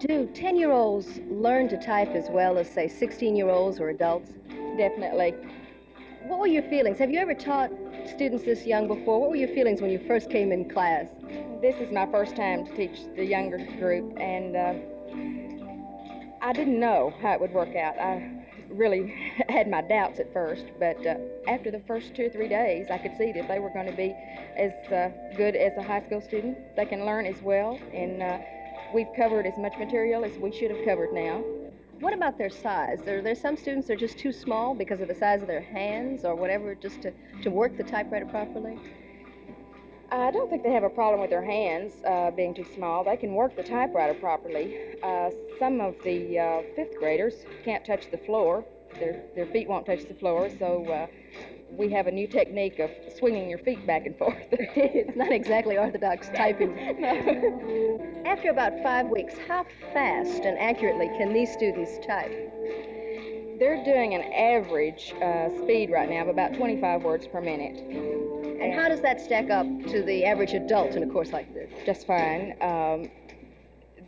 Do 10-year-olds learn to type as well as, say, 16-year-olds or adults? Definitely. What were your feelings? Have you ever taught students this young before? What were your feelings when you first came in class? This is my first time to teach the younger group, and I didn't know how it would work out. I really had my doubts at first, but after the first 2 or 3 days, I could see that they were going to be as good as a high school student. They can learn as well, and we've covered as much material as we should have covered now. What about their size? Are there some students that are just too small because of the size of their hands or whatever, just to work the typewriter properly? I don't think they have a problem with their hands being too small. They can work the typewriter properly. Some of the fifth graders can't touch the floor. Their feet won't touch the floor, so we have a new technique of swinging your feet back and forth. It's not exactly orthodox typing. No. After about 5 weeks, how fast and accurately can these students type? They're doing an average speed right now of about 25 words per minute. And how does that stack up to the average adult in a course like this? Just fine.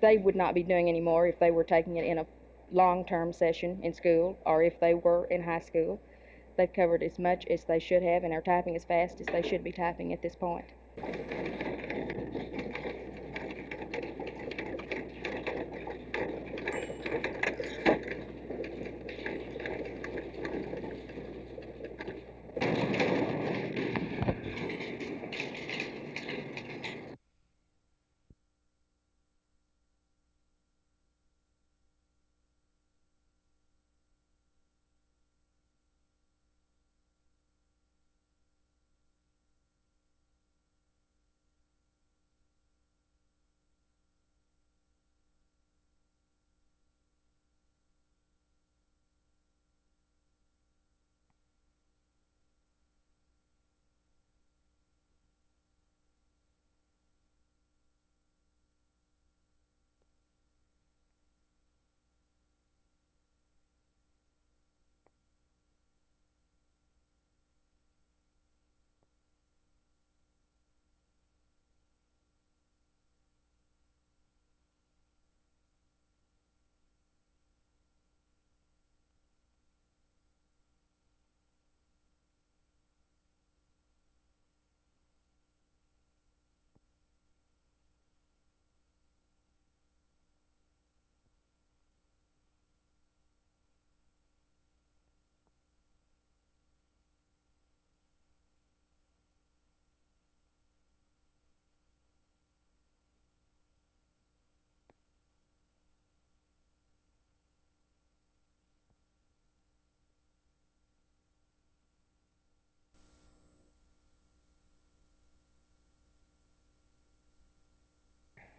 They would not be doing any more if they were taking it in a long-term session in school or if they were in high school. They've covered as much as they should have and are typing as fast as they should be typing at this point.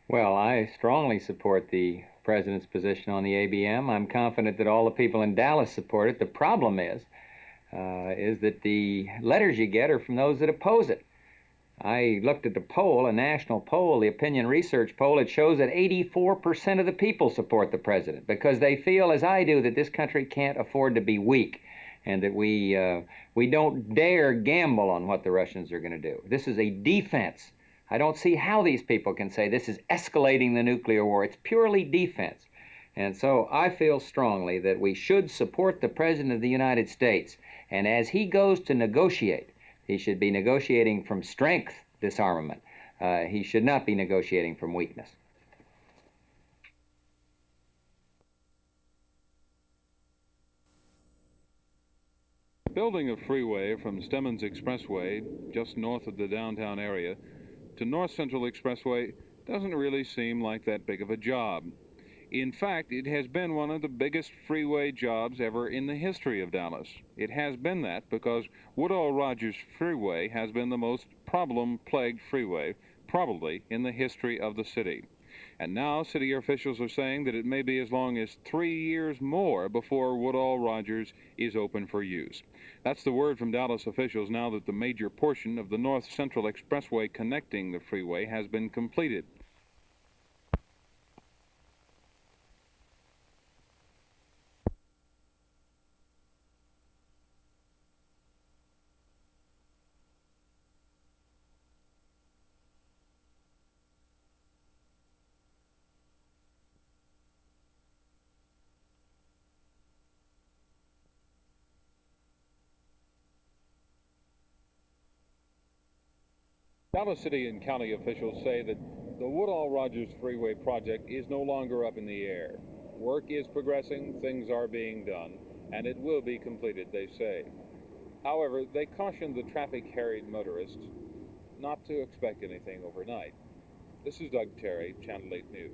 Well, I strongly support the president's position on the ABM. I'm confident that all the people in Dallas support it. The problem is that the letters you get are from those that oppose it. I looked at the poll, a national poll, the opinion research poll. It shows that 84% of the people support the president because they feel, as I do, that this country can't afford to be weak and that we don't dare gamble on what the Russians are going to do. This is a defense. I don't see how these people can say this is escalating the nuclear war. It's purely defense. And so I feel strongly that we should support the President of the United States. And as he goes to negotiate, he should be negotiating from strength, disarmament. He should not be negotiating from weakness. Building a freeway from Stemmons Expressway, just north of the downtown area, to North Central Expressway doesn't really seem like that big of a job. In fact, it has been one of the biggest freeway jobs ever in the history of Dallas. It has been that because Woodall-Rogers Freeway has been the most problem-plagued freeway, probably in the history of the city. And now city officials are saying that it may be as long as 3 years more before Woodall-Rogers is open for use. That's the word from Dallas officials now that the major portion of the North Central Expressway connecting the freeway has been completed. Dallas City and county officials say that the Woodall-Rogers Freeway project is no longer up in the air. Work is progressing, things are being done, and it will be completed, they say. However, they caution the traffic-harried motorists not to expect anything overnight. This is Doug Terry, Channel 8 News.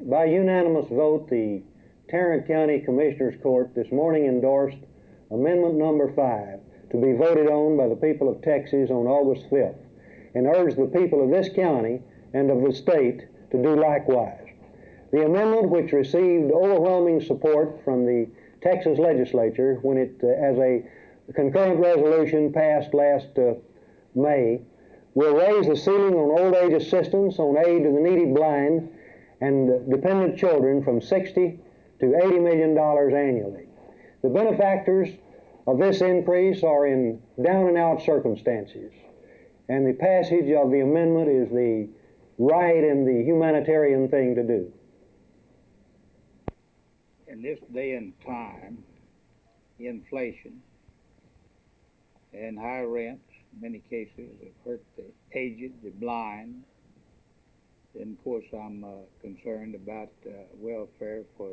By unanimous vote, the Tarrant County Commissioners Court this morning endorsed Amendment Number 5 to be voted on by the people of Texas on August 5th and urged the people of this county and of the state to do likewise. The amendment, which received overwhelming support from the Texas legislature when it, as a concurrent resolution passed last May, will raise the ceiling on old age assistance, on aid to the needy blind, and dependent children from $60 to $80 million annually. The benefactors of this increase are in down-and-out circumstances, and the passage of the amendment is the right and the humanitarian thing to do. In this day and time, inflation and high rents, in many cases, have hurt the aged, the blind. And of course, I'm concerned about welfare for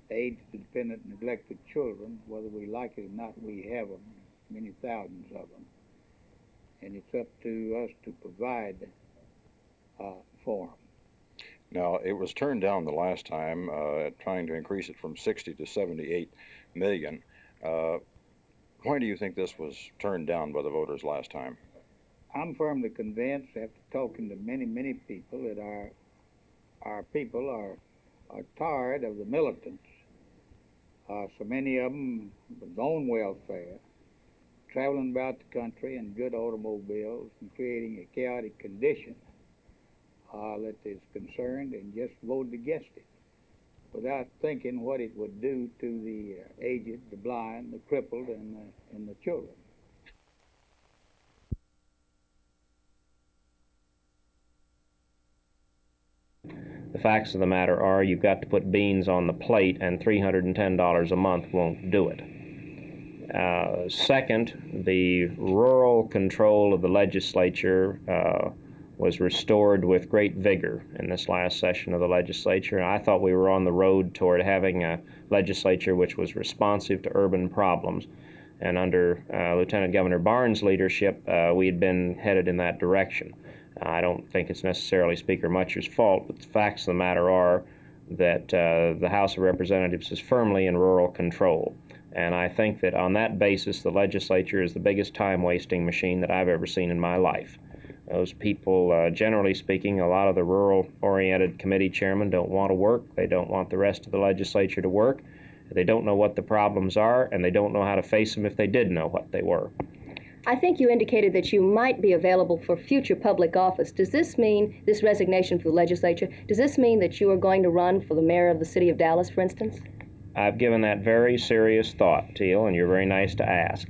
aid to dependent, neglected children. Whether we like it or not, we have them, many thousands of them. And it's up to us to provide for them. Now, it was turned down the last time, trying to increase it from 60 to 78 million. Why do you think this was turned down by the voters last time? I'm firmly convinced, after talking to many, many people, that our people are tired of the militants. So many of them with own welfare, traveling about the country in good automobiles and creating a chaotic condition that is concerned and just voted against it without thinking what it would do to the aged, the blind, the crippled, and the children. The facts of the matter are you've got to put beans on the plate, and $310 a month won't do it. Second, the rural control of the legislature was restored with great vigor in this last session of the legislature. I thought we were on the road toward having a legislature which was responsive to urban problems. And under Lieutenant Governor Barnes' leadership, we had been headed in that direction. I don't think it's necessarily Speaker Mutcher's fault, but the facts of the matter are that the House of Representatives is firmly in rural control. And I think that on that basis, the legislature is the biggest time-wasting machine that I've ever seen in my life. Those people, generally speaking, a lot of the rural-oriented committee chairmen don't want to work. They don't want the rest of the legislature to work. They don't know what the problems are, and they don't know how to face them if they did know what they were. I think you indicated that you might be available for future public office. Does this mean, this resignation from the legislature, does this mean that you are going to run for the mayor of the city of Dallas, for instance? I've given that very serious thought, Teal, and you're very nice to ask.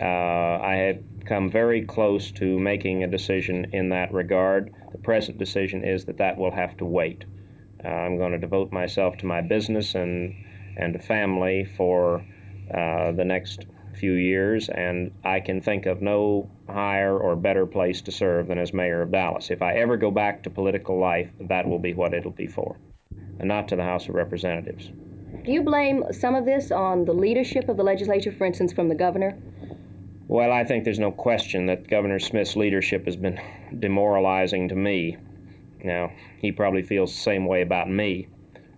I have come very close to making a decision in that regard. The present decision is that that will have to wait. I'm going to devote myself to my business and to family for the next few years, and I can think of no higher or better place to serve than as mayor of Dallas. If I ever go back to political life, that will be what it'll be for, and not to the House of Representatives. Do you blame some of this on the leadership of the legislature, for instance, from the governor? Well, I think there's no question that Governor Smith's leadership has been demoralizing to me. Now, he probably feels the same way about me,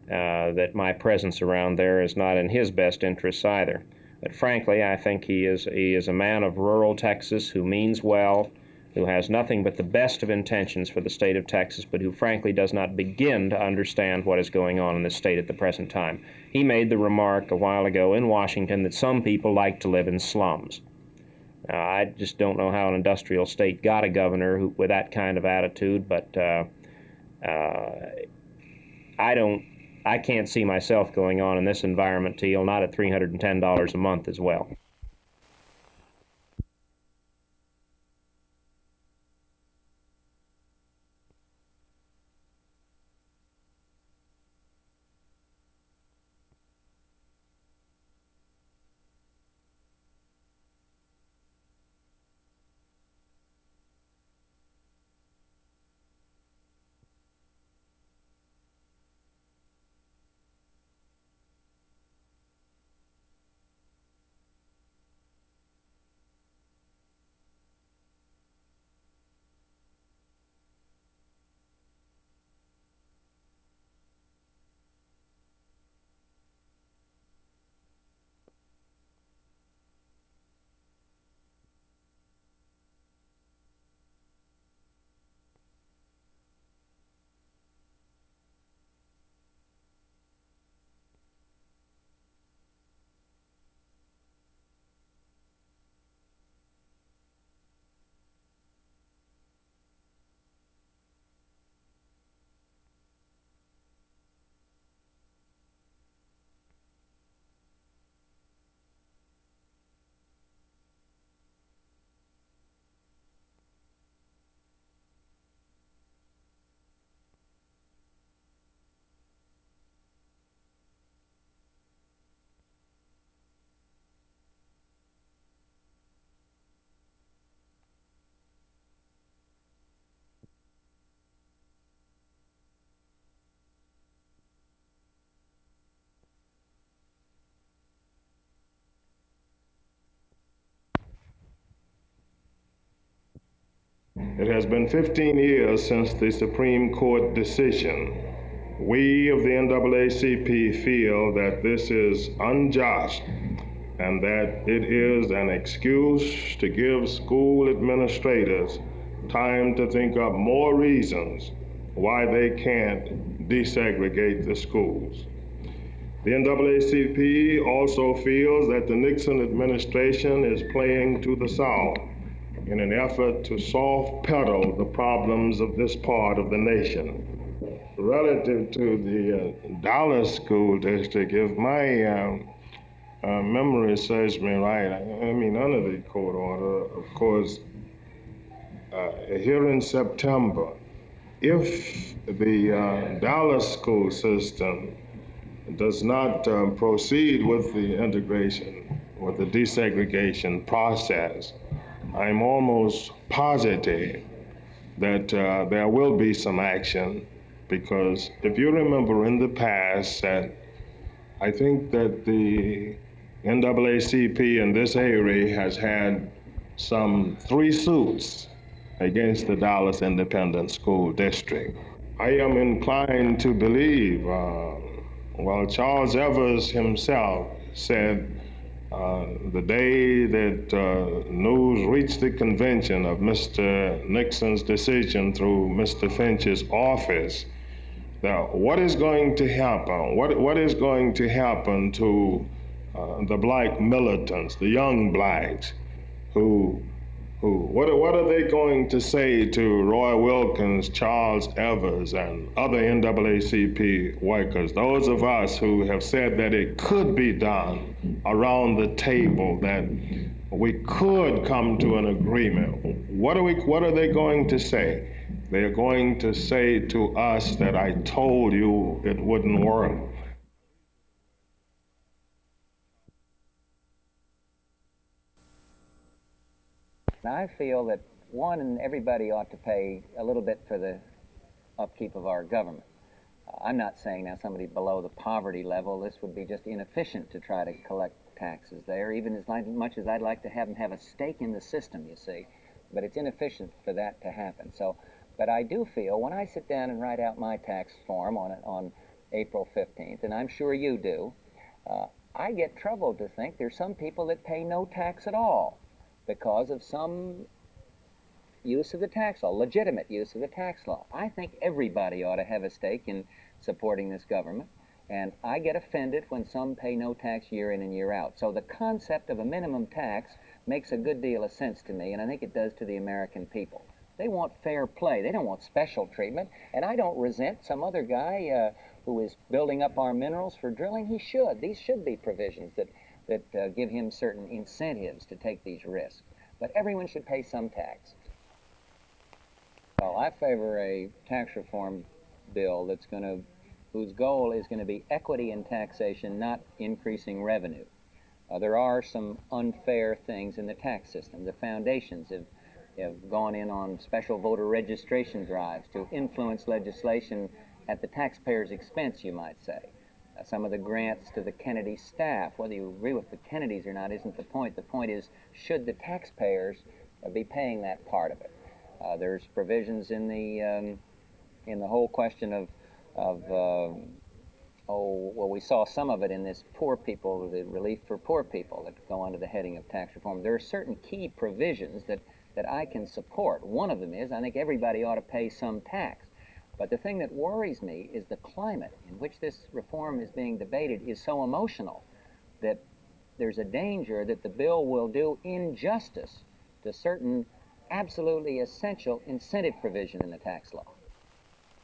that my presence around there is not in his best interests either. But frankly, I think he is a man of rural Texas who means well, who has nothing but the best of intentions for the state of Texas, but who frankly does not begin to understand what is going on in this state at the present time. He made the remark a while ago in Washington that some people like to live in slums. I just don't know how an industrial state got a governor with that kind of attitude, but I can't see myself going on in this environment till not at $310 a month as well. It has been 15 years since the Supreme Court decision. We of the NAACP feel that this is unjust and that it is an excuse to give school administrators time to think up more reasons why they can't desegregate the schools. The NAACP also feels that the Nixon administration is playing to the South in an effort to soft pedal the problems of this part of the nation. Relative to the Dallas School District, if my memory serves me right, I mean, under the court order, of course, here in September, if the Dallas school system does not proceed with the integration, with the desegregation process, I'm almost positive that there will be some action, because if you remember in the past that I think that the NAACP in this area has had some 3 suits against the Dallas Independent School District. I am inclined to believe, well, Charles Evers himself said the day that news reached the convention of Mr. Nixon's decision through Mr. Finch's office, that what is going to happen? What is going to happen to the black militants, the young blacks, what are they going to say to Roy Wilkins, Charles Evers, and other NAACP workers, those of us who have said that it could be done around the table, that we could come to an agreement? What are they going to say? They're going to say to us that I told you it wouldn't work. I feel that, one, everybody ought to pay a little bit for the upkeep of our government. I'm not saying now somebody below the poverty level, this would be just inefficient to try to collect taxes there, even as much as I'd like to have them have a stake in the system, you see. But it's inefficient for that to happen. But I do feel, when I sit down and write out my tax form on April 15th, and I'm sure you do, I get troubled to think there's some people that pay no tax at all because of some use of the tax law, legitimate use of the tax law. I think everybody ought to have a stake in supporting this government, and I get offended when some pay no tax year in and year out. So the concept of a minimum tax makes a good deal of sense to me, and I think it does to the American people. They want fair play. They don't want special treatment, and I don't resent some other guy who is building up our minerals for drilling. He should. These should be provisions that give him certain incentives to take these risks. But everyone should pay some tax. Well, I favor a tax reform bill whose goal is going to be equity in taxation, not increasing revenue. There are some unfair things in the tax system. The foundations have gone in on special voter registration drives to influence legislation at the taxpayer's expense, you might say. Some of the grants to the Kennedy staff, whether you agree with the Kennedys or not, isn't the point. The point is, should the taxpayers be paying that part of it? There's provisions in the whole question we saw some of it in this poor people, the relief for poor people that go under the heading of tax reform. There are certain key provisions that I can support. One of them is I think everybody ought to pay some tax. But the thing that worries me is the climate in which this reform is being debated is so emotional that there's a danger that the bill will do injustice to certain absolutely essential incentive provision in the tax law.